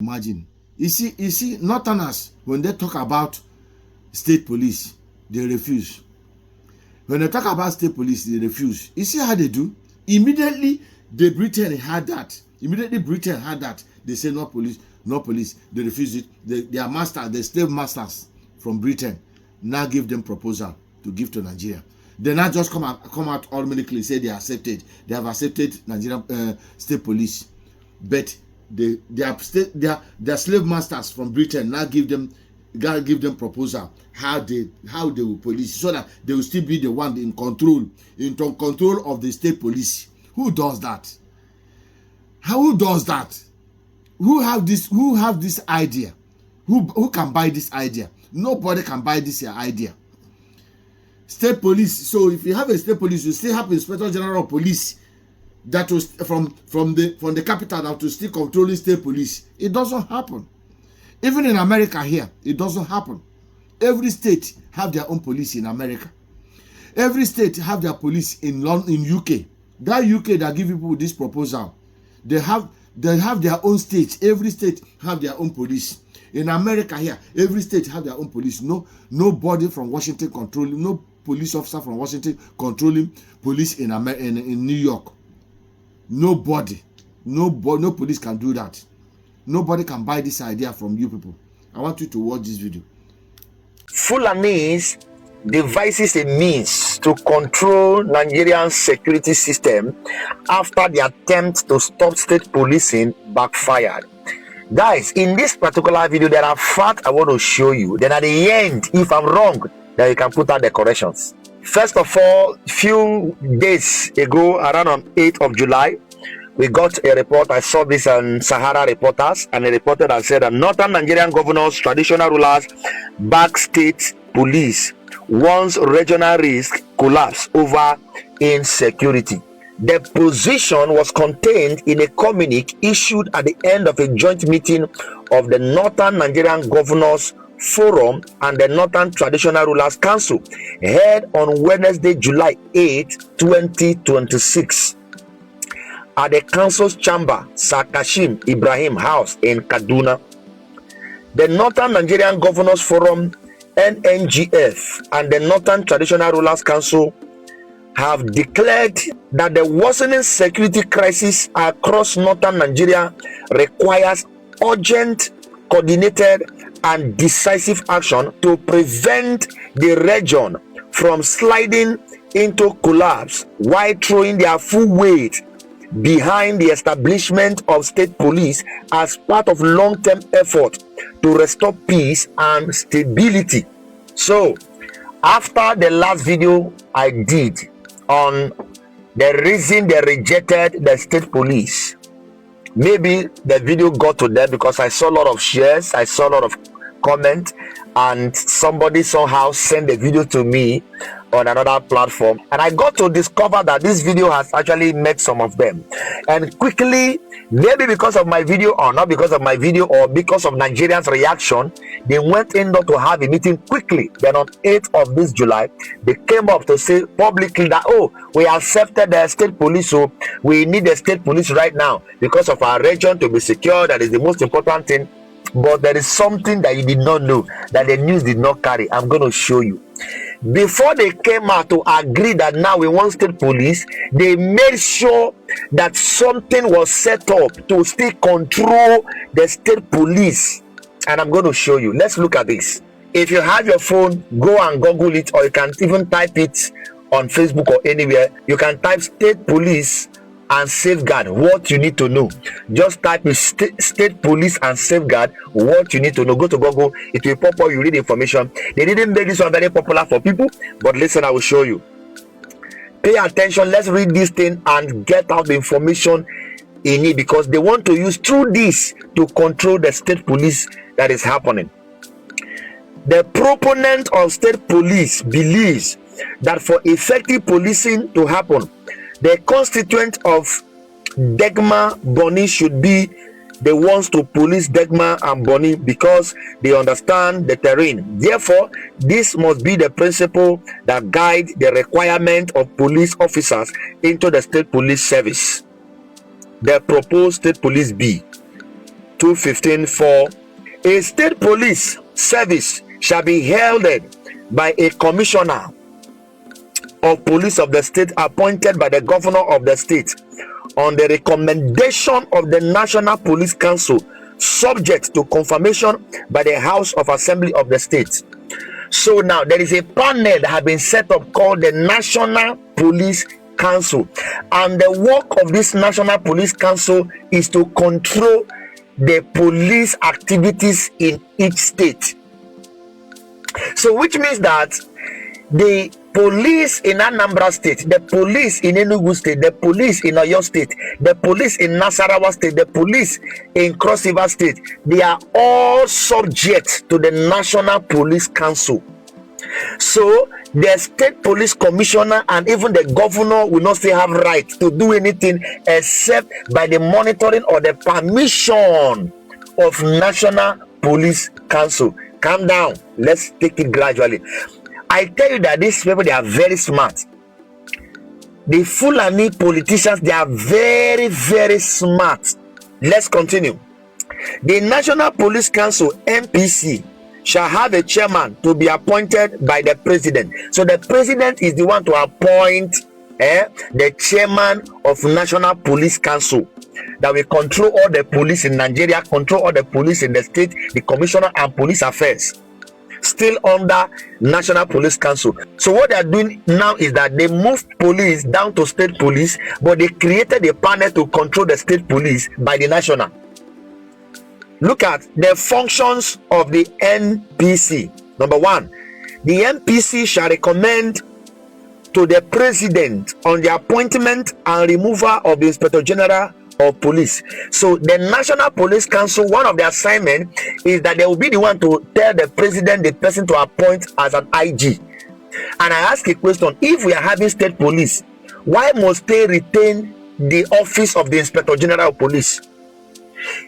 imagine. You see, Northerners, when they talk about state police, they refuse. When they talk about state police, they refuse. You see how they do? Immediately, Britain had that. They say no police, no police. They refuse it. Their masters, the slave masters from Britain, now give them proposal to give to Nigeria. They not just come out automatically say they accepted. They have accepted Nigerian state police, but their slave masters from Britain now give them proposal how they will police, so that they will still be the one in control of the state police. Who does that? Who does that? Who have this idea? Who can buy this idea? Nobody can buy this idea. State police. So if you have a state police, you still have Inspector General of Police that was from the capital that will still controlling state police. It doesn't happen. Even in America here, it doesn't happen. Every state have their own police in America. Every state have their police in UK. That UK that give people this proposal, they have their own state. Every state have their own police. In America here, every state have their own police. Nobody from Washington controlling, no police officer from Washington controlling police in New York. Nobody. No police can do that. Nobody can buy this idea from you people. I want you to watch this video. Fulanis devises a means to control Nigerian security system after the attempt to stop state policing backfired. Guys, in this particular video, there are facts I want to show you. Then at the end, if I'm wrong, then you can put out the corrections. First of all, few days ago, around on 8th of July, we got a report. I saw this on Sahara Reporters, and a reporter that said that Northern Nigerian governors, traditional rulers, back state police once regional risk collapse over insecurity. The position was contained in a communique issued at the end of a joint meeting of the Northern Nigerian Governors Forum and the Northern Traditional Rulers Council, held on Wednesday, July 8, 2026. At the council's chamber, Sir Kashim Ibrahim House in Kaduna. The Northern Nigerian Governors Forum, NNGF, and the Northern Traditional Rulers Council have declared that the worsening security crisis across northern Nigeria requires urgent, coordinated, and decisive action to prevent the region from sliding into collapse while throwing their full weight behind the establishment of state police as part of long-term effort to restore peace and stability. So, after the last video I did on the reason they rejected the state police, maybe the video got to them because I saw a lot of shares, I saw a lot of comments, and somebody somehow sent the video to me on another platform, and I got to discover that this video has actually met some of them. And quickly, maybe because of my video or not because of my video or because of Nigerians' reaction, they went in to have a meeting quickly. Then on 8th of this July, they came up to say publicly that, oh, we accepted the state police, so we need the state police right now because of our region to be secure. That is the most important thing. But there is something that you did not know, that the news did not carry. I'm going to show you. Before they came out to agree that now we want state police, they made sure that something was set up to still control the state police. And I'm going to show you. Let's look at this. If you have your phone, go and Google it, or you can even type it on Facebook or anywhere. You can type state police and safeguard, what you need to know. Just type state police and safeguard, what you need to know. Go to Google, it will pop up, you read information. They didn't make this one very popular for people, but listen, I will show you. Pay attention, let's read this thing and get out the information in it, because they want to use through this to control the state police that is happening. The proponent of state police believes that for effective policing to happen, the constituent of Degma Bonny should be the ones to police Degma and Bonny because they understand the terrain. Therefore, this must be the principle that guide the requirement of police officers into the state police service. The proposed state police B. 2:15 a state police service shall be held by a commissioner of police of the state appointed by the governor of the state on the recommendation of the National Police Council, subject to confirmation by the House of Assembly of the state. So now there is a panel that has been set up called the National Police Council, and the work of this National Police Council is to control the police activities in each state. So which means that the police in Anambra State, the police in Enugu State, the police in Oyo State, the police in Nasarawa State, the police in Cross River State, they are all subject to the National Police Council. So the state police commissioner and even the governor will not still have right to do anything except by the monitoring or the permission of National Police Council. Calm down, let's take it gradually. I tell you that these people, they are very smart. The Fulani politicians, they are very, very smart. Let's continue. The National Police Council, NPC, shall have a chairman to be appointed by the president. So the president is the one to appoint the chairman of National Police Council that will control all the police in Nigeria, control all the police in the state, the commissioner and police affairs, still under National Police Council. So what they are doing now is that they moved police down to state police, but they created a panel to control the state police by the national. Look at the functions of the NPC. Number one, the NPC shall recommend to the president on the appointment and removal of the Inspector General of Police. So the National Police Council, one of the assignment is that they will be the one to tell the president the person to appoint as an IG. And I ask a question: if we are having state police, why must they retain the office of the Inspector General of Police?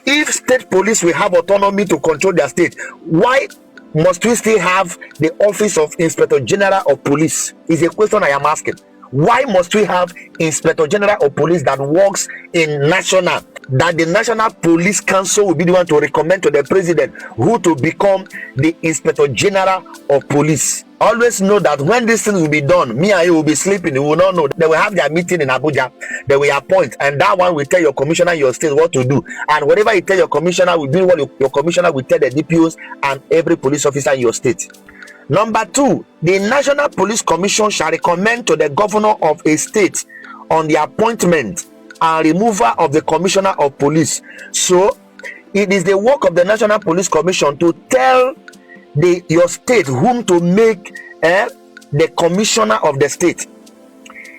If state police will have autonomy to control their state, why must we still have the office of Inspector General of Police? Is a question I am asking. Why must we have Inspector General of Police that works in national, that the National Police Council will be the one to recommend to the president who to become the Inspector General of Police? Always know that when these things will be done, me and you will be sleeping. We will not know. They will have their meeting in Abuja. They will appoint, and that one will tell your commissioner in your state what to do. And whatever you tell your commissioner will do what your commissioner will tell the DPOs and every police officer in your state. Number two, the National Police Commission shall recommend to the governor of a state on the appointment and removal of the commissioner of police. So it is the work of the National Police Commission to tell your state whom to make the commissioner of the state.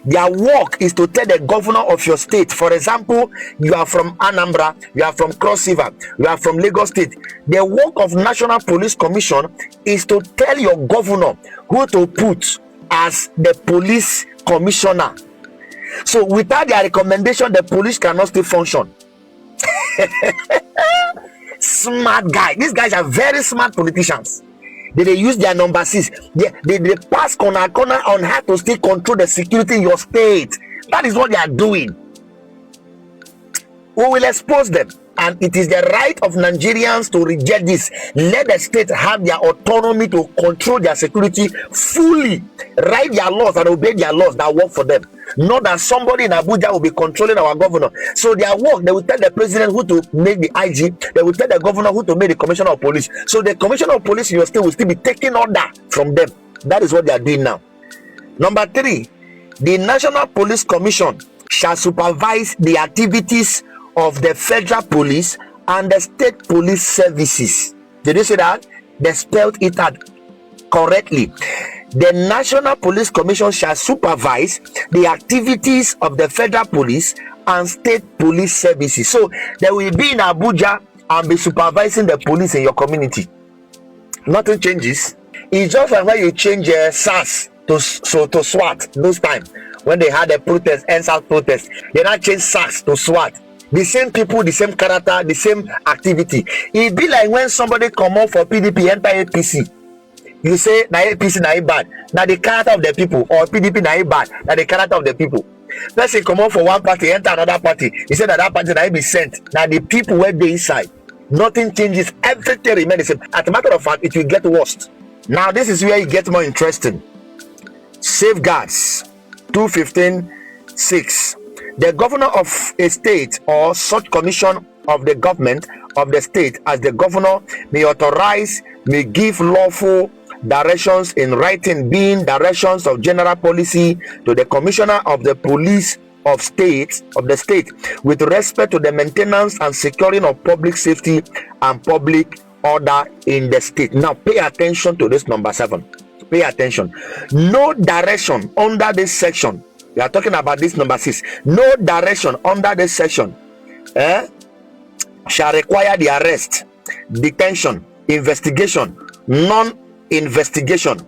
Their work is to tell the governor of your state. For example, you are from Anambra, you are from Cross River, you are from Lagos State. The work of National Police Commission is to tell your governor who to put as the police commissioner. So without their recommendation, the police cannot still function. Smart guy. These guys are very smart politicians. They use their number 6. They pass corner on how to still control the security in your state. That is what they are doing. We will expose them, and it is the right of Nigerians to reject this. Let the state have their autonomy to control their security fully, write their laws and obey their laws that work for them. Not that somebody in Abuja will be controlling our governor. So their work, they will tell the president who to make the IG, they will tell the governor who to make the commissioner of police. So the commissioner of police in your state will still be taking order from them. That is what they are doing now. Number 3, the National Police Commission shall supervise the activities of the federal police and the state police services. Did you see that? They spelled it out correctly. The National Police Commission shall supervise the activities of the federal police and state police services. So they will be in Abuja and be supervising the police in your community. Nothing changes. It's just like when you change SARS to SWAT those times when they had a protest, NSAS protest. They now change SARS to SWAT. The same people, the same character, the same activity. It be like when somebody come out for PDP, enter APC. You say, na APC na bad. Now the character of the people, or PDP na bad. Now the character of the people. Person come out for one party, enter another party. He said that party na be sent. Now the people where they inside. Nothing changes. Everything remains the same. As a matter of fact, it will get worse. Now, this is where it gets more interesting. Safeguards 215(6). The governor of a state or such commission of the government of the state as the governor may authorize, may give lawful directions in writing, being directions of general policy to the commissioner of the police of the state with respect to the maintenance and securing of public safety and public order in the state. Now pay attention to this number 7. Pay attention. No direction under this section, we are talking about this number 6. No direction under this section shall require the arrest, detention, investigation, non-investigation,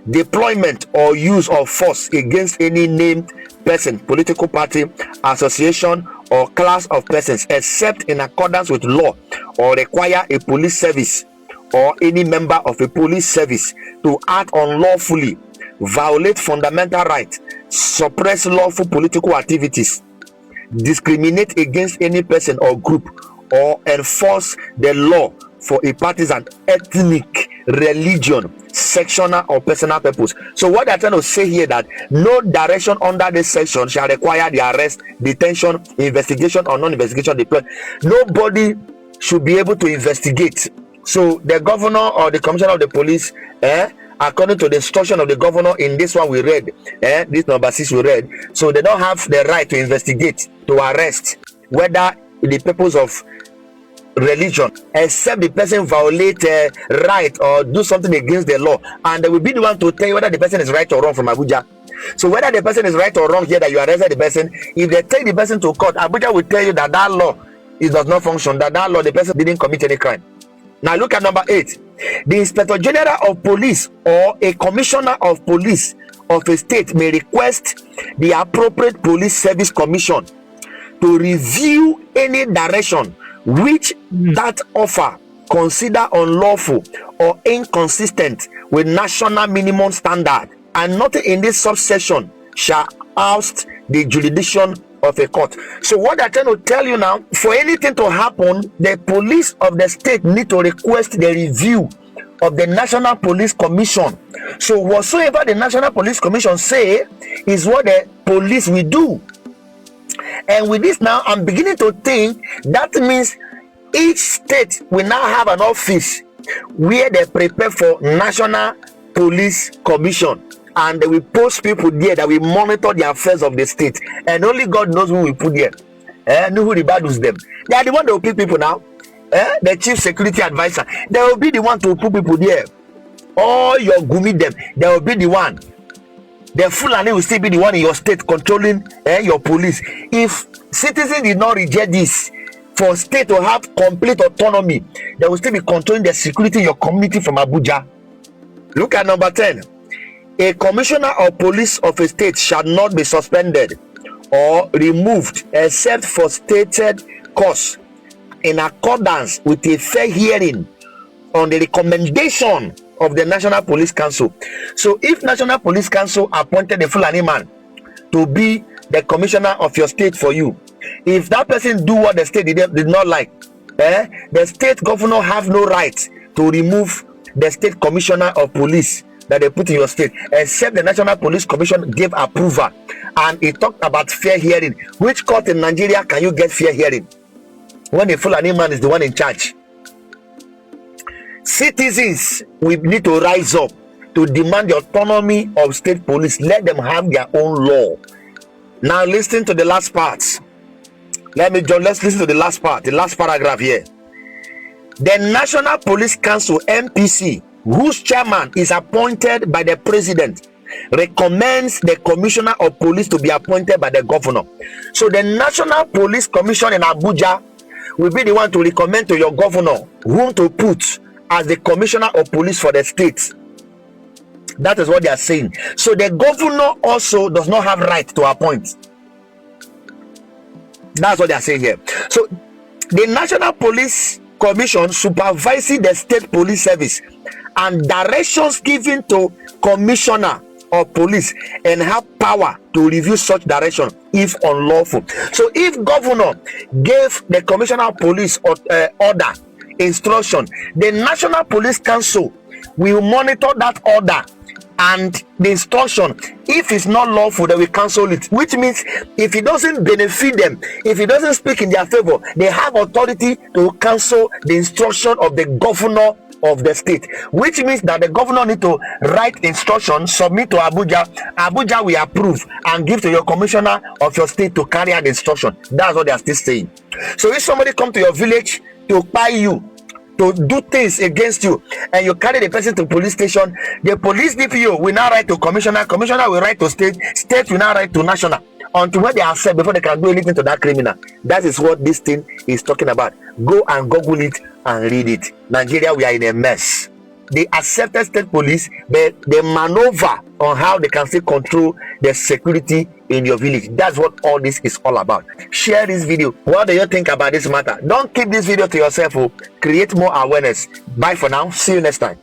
deployment or use of force against any named person, political party, association, or class of persons, except in accordance with law, or require a police service or any member of a police service to act unlawfully, violate fundamental rights, suppress lawful political activities, discriminate against any person or group, or enforce the law for a partisan, ethnic, religion, sectional, or personal purpose. So what they're trying to say here, that no direction under this section shall require the arrest, detention, investigation, or non-investigation deployment. Nobody should be able to investigate. So the governor or the commissioner of the police, according to the instruction of the governor in this one we read, this number 6 we read, so they don't have the right to investigate, to arrest, whether the purpose of religion, except the person violate right or do something against the law, and they will be the one to tell you whether the person is right or wrong from Abuja. So whether the person is right or wrong here, that you arrested the person, if they take the person to court, Abuja will tell you that that law it does not function, that law the person didn't commit any crime. Now look at number 8. The Inspector General of Police or a Commissioner of Police of a state may request the appropriate Police Service Commission to review any direction which that offer consider unlawful or inconsistent with national minimum standard, and nothing in this subsection shall oust the jurisdiction of a court. So what they're trying to tell you now, for anything to happen, the police of the state need to request the review of the National Police Commission. So whatsoever the National Police Commission say is what the police will do. And with this now, I'm beginning to think that means each state will now have an office where they prepare for National Police Commission, and they will post people there that will monitor the affairs of the state, and only God knows who will put there. Know who rebattles them. They are the one that will pick people now. The chief security advisor, they will be the one to put people there. All your gumi them, they will be the one. The Fulani will still be the one in your state controlling your police. If citizens did not reject this, for state to have complete autonomy, they will still be controlling the security in your community from Abuja. Look at number 10. A commissioner of police of a state shall not be suspended or removed except for stated cause, in accordance with a fair hearing on the recommendation of the National Police Council. So if National Police Council appointed a Fulani man to be the commissioner of your state for you, if that person do what the state did not like, the state governor have no right to remove the state commissioner of police that they put in your state, except the National Police Commission gave approval. And it talked about fair hearing. Which court in Nigeria can you get fair hearing when the Fulani man is the one in charge? Citizens will need to rise up to demand the autonomy of state police. Let them have their own law. Now listen to the last part. Let's listen to the last part, the last paragraph here. The National Police Council, NPC, whose chairman is appointed by the president, recommends the commissioner of police to be appointed by the governor. So the National Police Commission in Abuja will be the one to recommend to your governor whom to put as the commissioner of police for the state. That is what they are saying. So the governor also does not have right to appoint. That's what they are saying here. So the National Police Commission supervising the state police service, and directions given to commissioner of police and have power to review such direction if unlawful. So if governor gave the commissioner of police order, instruction, the National Police Council will monitor that order and the instruction. If it's not lawful, they will cancel it, which means if it doesn't benefit them, if it doesn't speak in their favor, they have authority to cancel the instruction of the governor of the state, which means that the governor need to write instruction, submit to Abuja will approve and give to your commissioner of your state to carry out the instruction. That's what they are still saying. So if somebody come to your village to buy you, to do things against you, and you carry the person to police station, the police DPO will now write to commissioner will write to state will now write to national, until when they are set before they can do anything to that criminal. That is what this thing is talking about. Go and Google it and read it. Nigeria, we are in a mess. They accepted state police, but they maneuver on how they can still control the security in your village. That's what all this is all about. Share this video. What do you think about this matter? Don't keep this video to yourself. Create more awareness. Bye for now. See you next time.